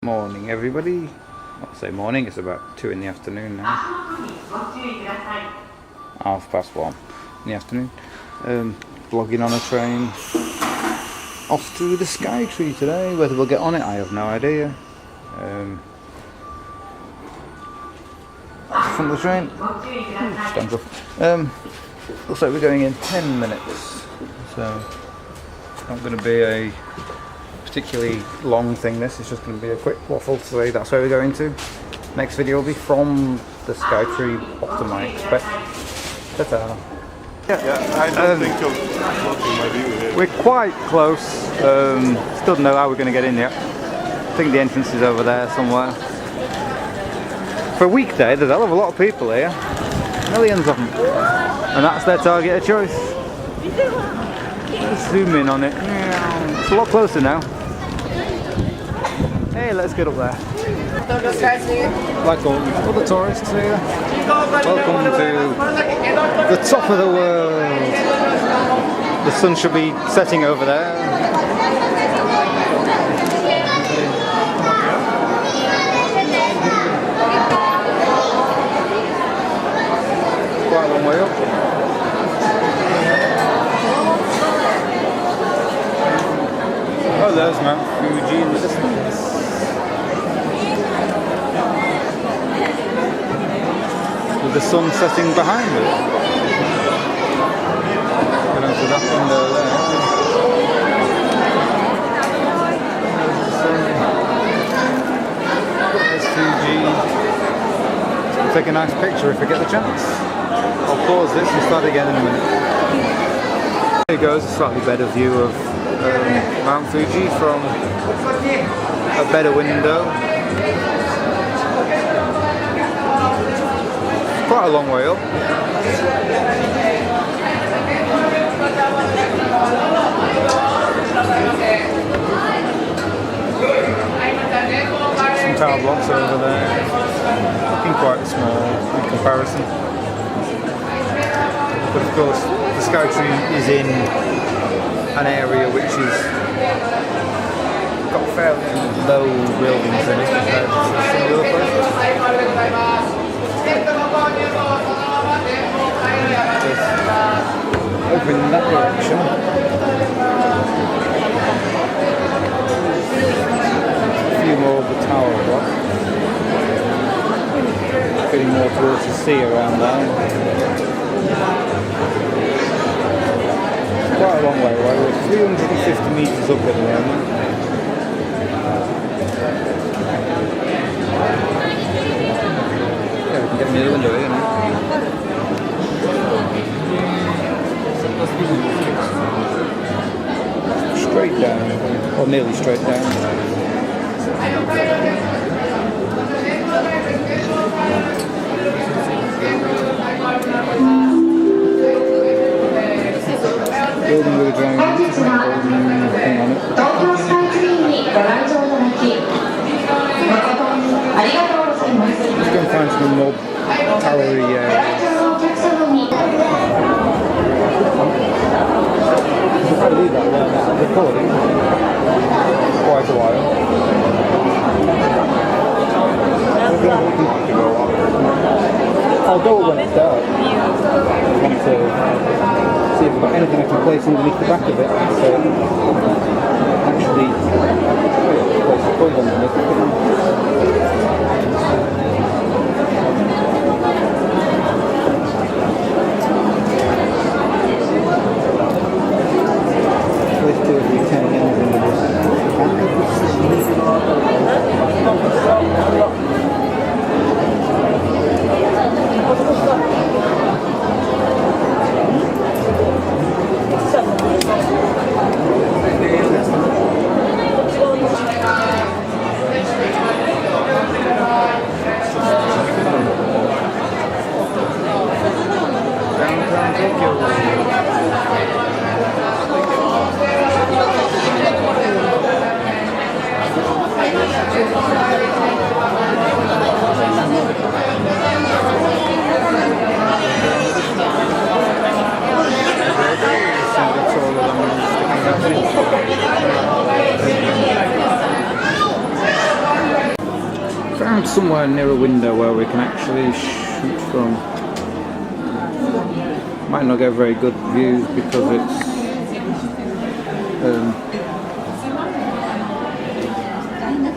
Morning everybody. I'll say morning, it's about 2 in the afternoon now. 1:30 in the afternoon. Vlogging on a train off to the Sky Tree today. Whether we'll get on it, I have no idea. That's the front of the train. Stands up. Looks like we're going in 10 minutes. So it's not going to be a particularly long thing. This is just going to be a quick waffle today. That's where we're going to. Next video will be from the Sky Tree bottom, I expect. Ta-ta. Yeah, I don't think you'll my view here. We're quite close. Still don't know how we're going to get in yet. I think the entrance is over there somewhere. For a weekday, there's a hell of a lot of people here. Millions of them. And that's their target of choice. Let's zoom in on it. It's a lot closer now. Hey, let's get up there. Like all the tourists here, welcome to the top of the world. The sun should be setting over there. Quite a long way up. Oh, there's Mount Fuji in the distance. With the sun setting behind it. Get onto that window there. There's Fuji. I'll take a nice picture if I get the chance. I'll pause this and start again in a minute. There goes a slightly better view of Mount Fuji from a better window. Quite a long way up. Some tower blocks over there, looking quite small in comparison. But of course, the Sky Tree is in an area which is got fairly low buildings in it compared to some of the other places. Over in that direction. A few more of the tower blocks. Getting more towards the sea around there. Quite a long way away. We're 350 metres up at the moment. Yeah, we can get near the window here now. Straight down, or nearly straight down. Building with a drone, thing on it. Let's go and find some more towery I leave that there, recording quite a while. I'll go when it's dark. I want to see if I've got anything I can place underneath the back of it. So actually place the point underneath it. found somewhere near a window where we can actually shoot from. Might not get very good views because it's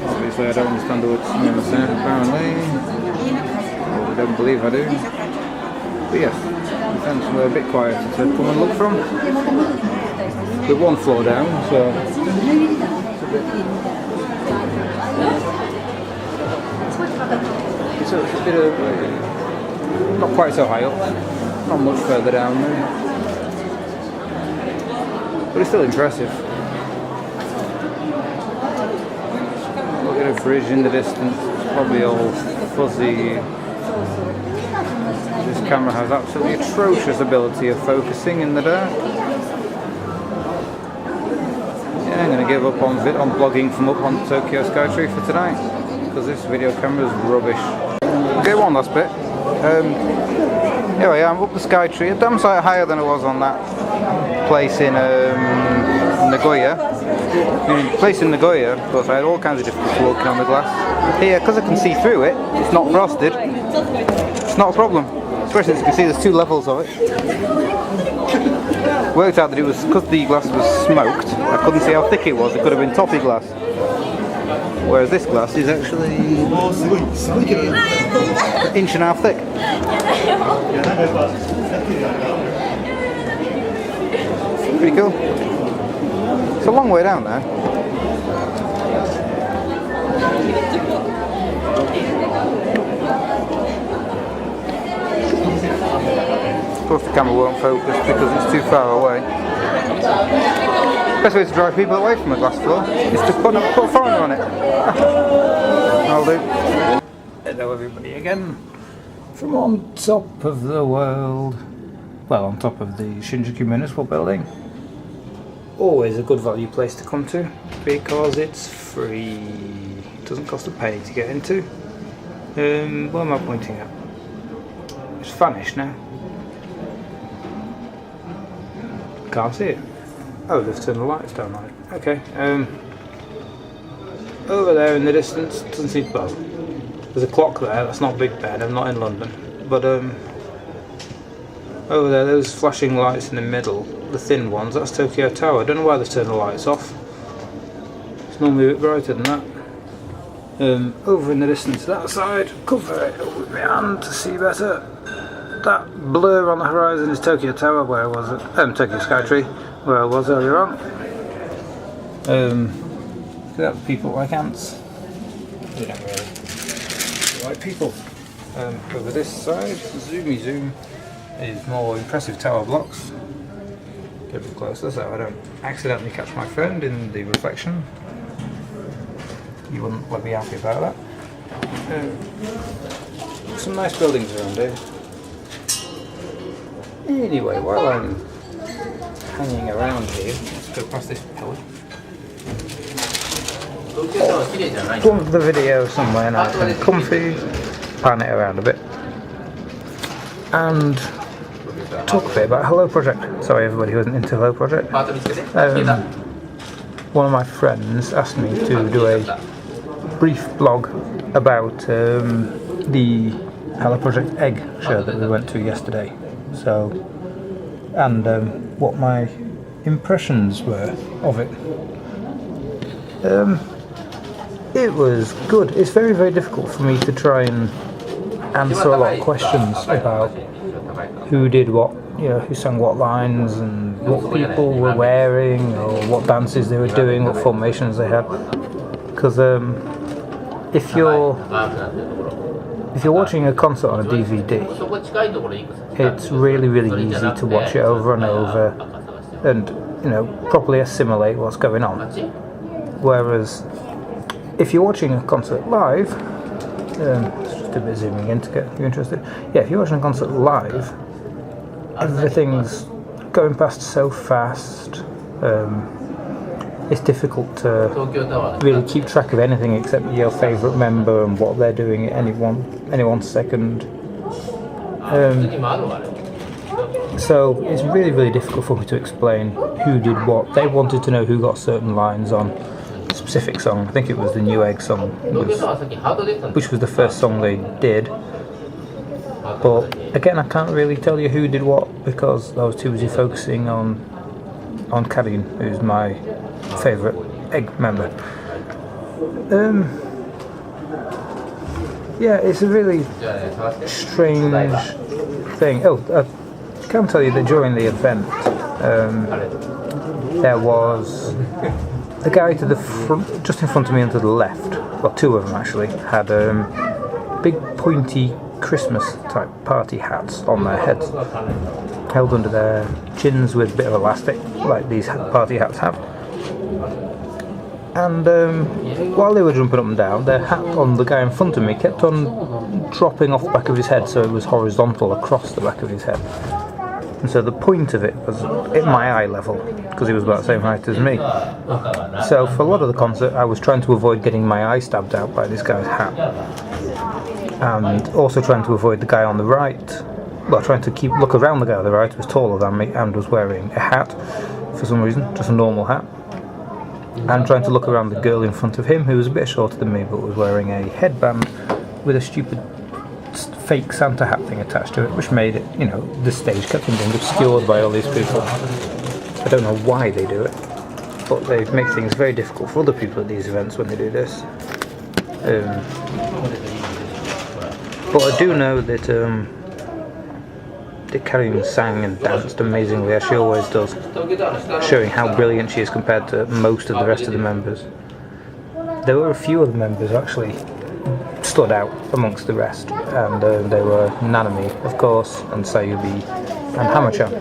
obviously I don't understand the words apparently. Or I don't believe I do. But yes, we found somewhere a bit quieter to come and look from. We're one floor down, so it's a bit of not quite so high up, not much further down there, but it's still impressive. Look at a bridge in the distance, it's probably all fuzzy. This camera has absolutely atrocious ability of focusing in the dark. Yeah, I'm going to give up on vlogging from up on Tokyo Skytree for tonight, because this video camera is rubbish. Okay, one last bit. Here I am, up the Skytree, a damn sight higher than I was on that place in Nagoya. The place in Nagoya, of course, I had all kinds of difficulty walking on the glass. Here, because I can see through it, it's not frosted, it's not a problem. Especially as you can see, there's two levels of it. Worked out that it was, because the glass was smoked, I couldn't see how thick it was, it could have been toffee glass. Whereas this glass is actually an inch and a half thick. Pretty cool. It's a long way down there. Of course the camera won't focus because it's too far away. Best way to drive people away from a glass floor is to put a foreigner on it. I'll do. Hello everybody again. From on top of the world. Well, on top of the Shinjuku Municipal Building. Always a good value place to come to because it's free. It doesn't cost a penny to get into. What am I pointing at? It's vanished now. Can't see it. Oh, they've turned the lights down on it. Okay. Over there in the distance, doesn't seem well. There's a clock there. That's not Big Ben. I'm not in London, but over there, those flashing lights in the middle, the thin ones. That's Tokyo Tower. I don't know why they've turned the lights off. It's normally a bit brighter than that. Over in the distance, that side. Cover it up with my hand to see better. That blur on the horizon is Tokyo Tower. Where was it? Tokyo Skytree. Where I was earlier on. That people like ants. They don't really like people. Over this side, zoomy zoom, is more impressive tower blocks. Get a bit closer so I don't accidentally catch my friend in the reflection. You wouldn't let me happy about that. Some nice buildings around here. Anyway, while I'm hanging around here, let's go past this pillar. Plunk the video somewhere nice and comfy, pan it around a bit, and talk a bit about Hello Project. Sorry everybody who isn't into Hello Project. One of my friends asked me to do a brief blog about the Hello Project Egg show that we went to yesterday. So, and what my impressions were of it. It was good. It's very, very difficult for me to try and answer a lot of questions about who did what, you know, who sang what lines and what people were wearing or what dances they were doing, what formations they had. Because if you're watching a concert on a DVD, it's really, really easy to watch it over and over and, you know, properly assimilate what's going on. Whereas if you're watching a concert live, it's just a bit zooming in to get you interested. Yeah, if you're watching a concert live, everything's going past so fast. It's difficult to really keep track of anything except your favourite member and what they're doing at any one second. So it's really, really difficult for me to explain who did what. They wanted to know who got certain lines on specific song. I think it was the New Egg song, which was the first song they did. But again, I can't really tell you who did what because I was too busy focusing on Karin, who's my favourite egg member. Yeah, it's a really strange thing. Oh, I can tell you that during the event, there was the guy to the front, just in front of me and to the left, well, two of them actually, had big pointy Christmas type party hats on their heads, held under their chins with a bit of elastic, like these party hats have. And while they were jumping up and down, their hat on the guy in front of me kept on dropping off the back of his head, so it was horizontal across the back of his head. And so the point of it was at my eye level, because he was about the same height as me. So for a lot of the concert, I was trying to avoid getting my eye stabbed out by this guy's hat. And also trying to avoid the guy on the right. Well, trying to look around the guy on the right who was taller than me and was wearing a hat for some reason, just a normal hat. And trying to look around the girl in front of him who was a bit shorter than me but was wearing a headband with a stupid fake Santa hat thing attached to it, which made it, you know, the stage kept on being obscured by all these people. I don't know why they do it, but they make things very difficult for other people at these events when they do this. But I do know that Karin sang and danced amazingly, as she always does, showing how brilliant she is compared to most of the rest of the members. There were a few of the members who actually stood out amongst the rest, and they were Nanami, of course, and Sayubi, and Hamachan.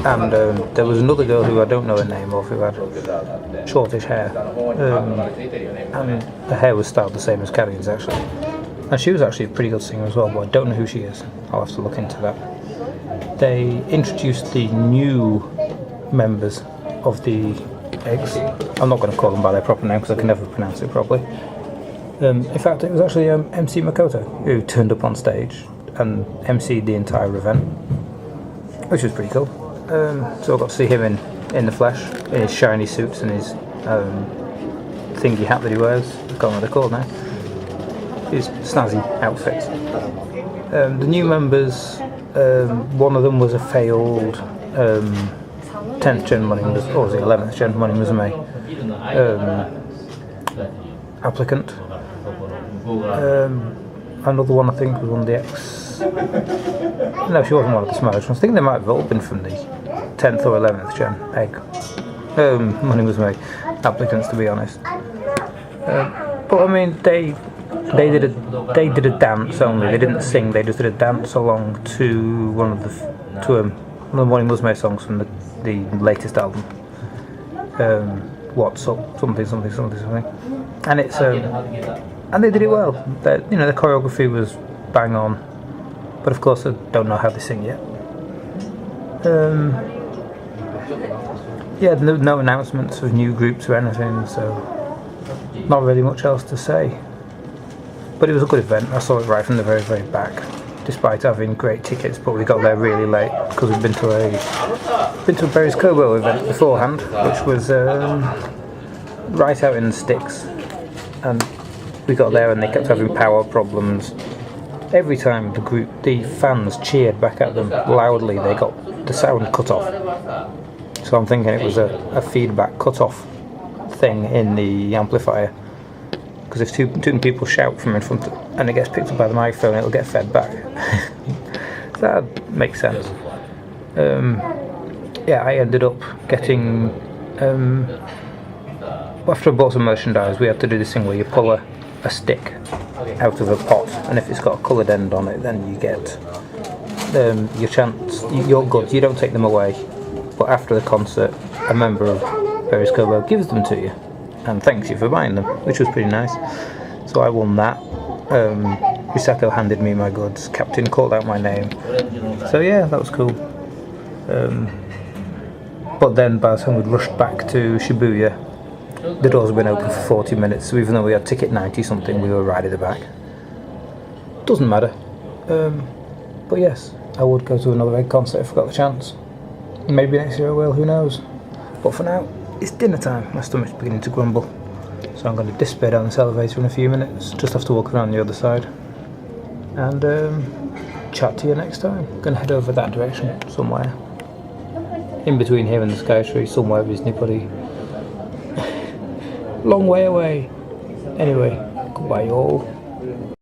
And there was another girl who I don't know the name of, who had shortish hair, and the hair was styled the same as Karin's actually. And she was actually a pretty good singer as well, but I don't know who she is. I'll have to look into that. They introduced the new members of the Eggs. I'm not going to call them by their proper name because I can never pronounce it properly. In fact, it was actually MC Makoto who turned up on stage and MC'd the entire event, which was pretty cool. So I got to see him in the flesh, in his shiny suits and his thingy hat that he wears. I can't remember what they're called now. His snazzy outfits. The new members, one of them was a failed 10th gen Money, or was it 11th gen Money Musume applicant. Another one I think was one of the no, she wasn't one of the smaller ones. I think they might have all been from the 10th or 11th gen egg Money Musume applicants, to be honest. But I mean, they did a dance only. They didn't sing. They just did a dance along to one of the Money Musume songs from the latest album. What's up? Something. And it's and they did it well. The choreography was bang on. But of course, I don't know how they sing yet. Yeah, no announcements of new groups or anything, so not really much else to say. But it was a good event. I saw it right from the very, very back, despite having great tickets. But we got there really late because we'd been to a Berry's Kobo event beforehand, which was right out in the sticks. And we got there and they kept having power problems. Every time the fans cheered back at them loudly, they got the sound cut off. So I'm thinking it was a feedback cut off thing in the amplifier. Because if two people shout from in front and it gets picked up by the microphone, it'll get fed back. That makes sense. Yeah, I ended up getting... after I bought some merchandise, we had to do this thing where you pull a stick out of a pot, and if it's got a coloured end on it, then you get your chance, your goods. You don't take them away, but after the concert, a member of Berry's Kobo gives them to you and thanks you for buying them, which was pretty nice. So I won that. Risako handed me my goods. Captain called out my name. So yeah, that was cool. But then by the time we'd rushed back to Shibuya, the doors had been open for 40 minutes, so even though we had ticket 90 something, we were right at the back. Doesn't matter. But yes, I would go to another Egg concert if I got the chance. Maybe next year I will, who knows. But for now, it's dinner time. My stomach's beginning to grumble. So I'm going to disappear down this elevator in a few minutes. Just have to walk around the other side. And chat to you next time. Going to head over that direction somewhere. In between here and the Sky Tree, somewhere with nobody. Long way away. Anyway, goodbye all.